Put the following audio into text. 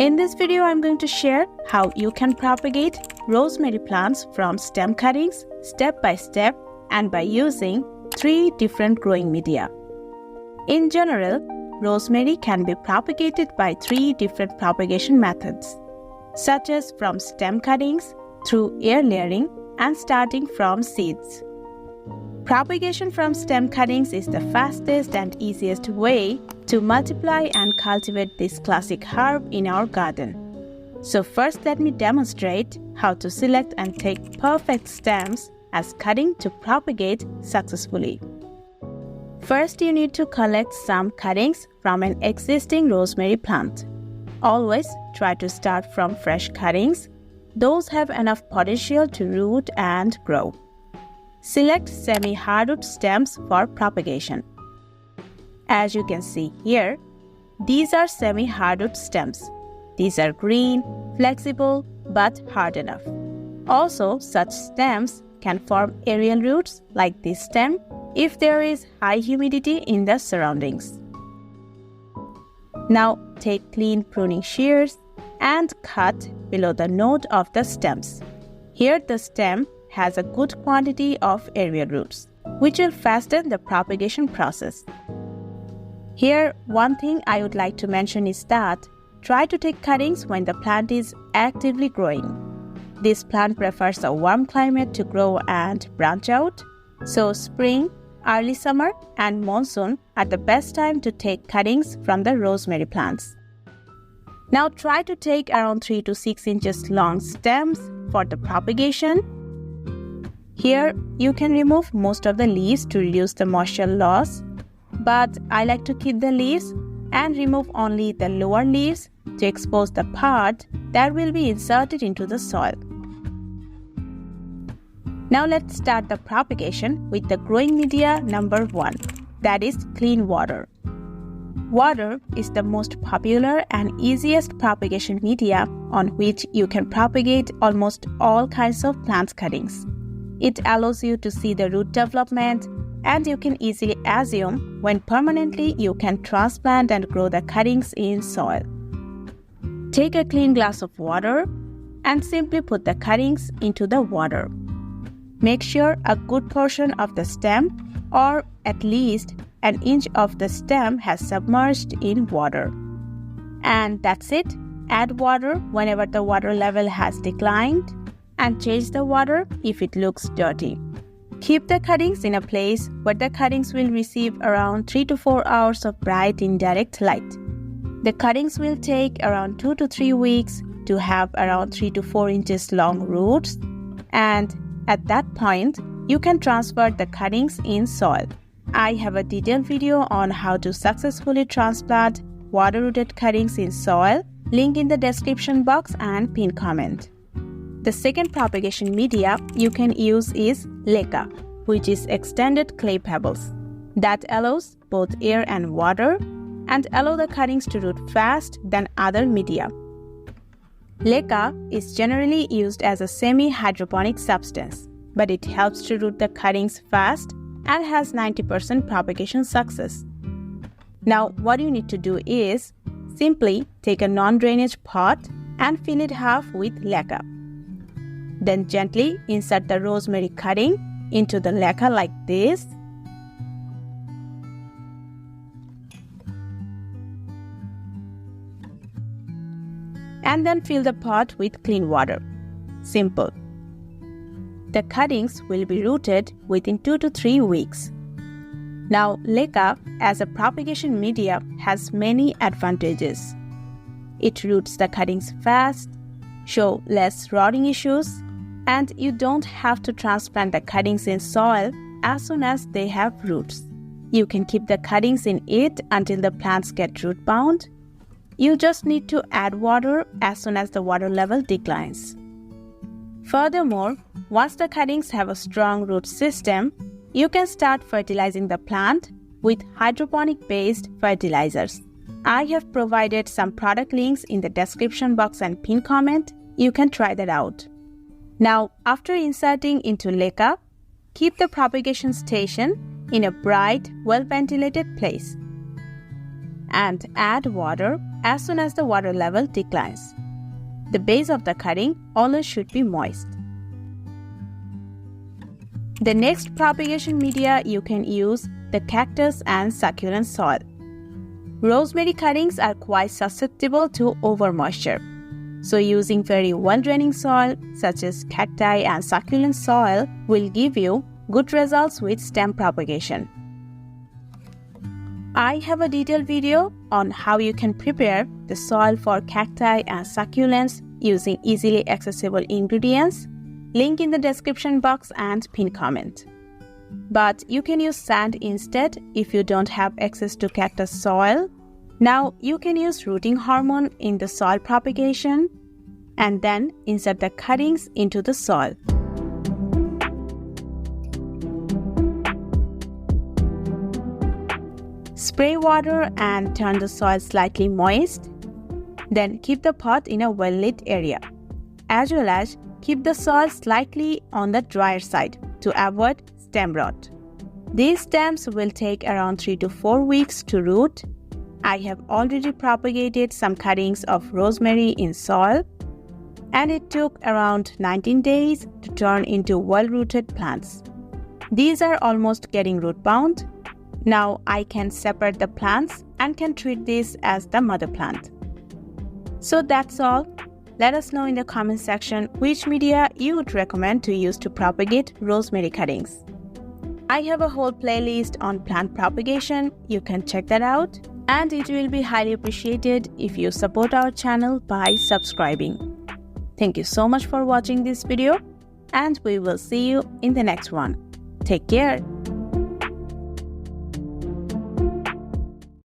In this video, I'm going to share how you can propagate rosemary plants from stem cuttings step by step and by using 3 different growing media. In general, rosemary can be propagated by 3 different propagation methods, such as from stem cuttings, through air layering, and starting from seeds. Propagation from stem cuttings is the fastest and easiest way to multiply and cultivate this classic herb in our garden. So first let me demonstrate how to select and take perfect stems as cutting to propagate successfully. First, you need to collect some cuttings from an existing rosemary plant. Always try to start from fresh cuttings. Those have enough potential to root and grow. Select semi-hardwood stems for propagation. As you can see here, these are semi-hardwood stems. These are green, flexible, but hard enough. Also, such stems can form aerial roots like this stem if there is high humidity in the surroundings. Now, take clean pruning shears and cut below the node of the stems. Here, the stem has a good quantity of aerial roots, which will fasten the propagation process. Here, one thing I would like to mention is that try to take cuttings when the plant is actively growing. This plant prefers a warm climate to grow and branch out, so spring, early summer, and monsoon are the best time to take cuttings from the rosemary plants. Now try to take around 3 to 6 inches long stems for the propagation. Here, you can remove most of the leaves to reduce the moisture loss, but I like to keep the leaves and remove only the lower leaves to expose the part that will be inserted into the soil. Now let's start the propagation with the growing media number 1, that is clean water. Water is the most popular and easiest propagation media on which you can propagate almost all kinds of plant cuttings. It allows you to see the root development, and you can easily assume when permanently you can transplant and grow the cuttings in soil. Take a clean glass of water and simply put the cuttings into the water. Make sure a good portion of the stem, or at least an inch of the stem, has submerged in water. And that's it. Add water whenever the water level has declined, and change the water if it looks dirty. Keep the cuttings in a place where the cuttings will receive around 3 to 4 hours of bright indirect light. The cuttings will take around 2 to 3 weeks to have around 3 to 4 inches long roots, and at that point, you can transfer the cuttings in soil. I have a detailed video on how to successfully transplant water-rooted cuttings in soil, link in the description box and pin comment. The second propagation media you can use is Leka, which is extended clay pebbles. That allows both air and water and allow the cuttings to root fast than other media. Leka is generally used as a semi-hydroponic substance, but it helps to root the cuttings fast and has 90% propagation success. Now, what you need to do is simply take a non-drainage pot and fill it half with Leka. Then gently insert the rosemary cutting into the Leka like this. And then fill the pot with clean water. Simple. The cuttings will be rooted within 2 to 3 weeks. Now, Leka as a propagation media has many advantages. It roots the cuttings fast, show less rotting issues, and you don't have to transplant the cuttings in soil as soon as they have roots. You can keep the cuttings in it until the plants get root bound. You just need to add water as soon as the water level declines. Furthermore, once the cuttings have a strong root system, you can start fertilizing the plant with hydroponic-based fertilizers. I have provided some product links in the description box and pin comment. You can try that out. Now, after inserting into Leka, keep the propagation station in a bright, well-ventilated place. and add water as soon as the water level declines. The base of the cutting always should be moist. The next propagation media you can use the cactus and succulent soil. Rosemary cuttings are quite susceptible to overmoisture, so using very well-draining soil such as cacti and succulent soil will give you good results with stem propagation. I have a detailed video on how you can prepare the soil for cacti and succulents using easily accessible ingredients. Link in the description box and pinned comment. But you can use sand instead if you don't have access to cactus soil. Now you can use rooting hormone in the soil propagation and then insert the cuttings into the soil. Spray water and turn the soil slightly moist. Then keep the pot in a well-lit area, as well as keep the soil slightly on the drier side to avoid stem rot. These stems will take around 3 to 4 weeks to root. I have already propagated some cuttings of rosemary in soil, and it took around 19 days to turn into well-rooted plants. These are almost getting root-bound. Now I can separate the plants and can treat this as the mother plant. So that's all. Let us know in the comment section which media you would recommend to use to propagate rosemary cuttings. I have a whole playlist on plant propagation. You can check that out, and it will be highly appreciated if you support our channel by subscribing. Thank you so much for watching this video, and we will see you in the next one. Take care.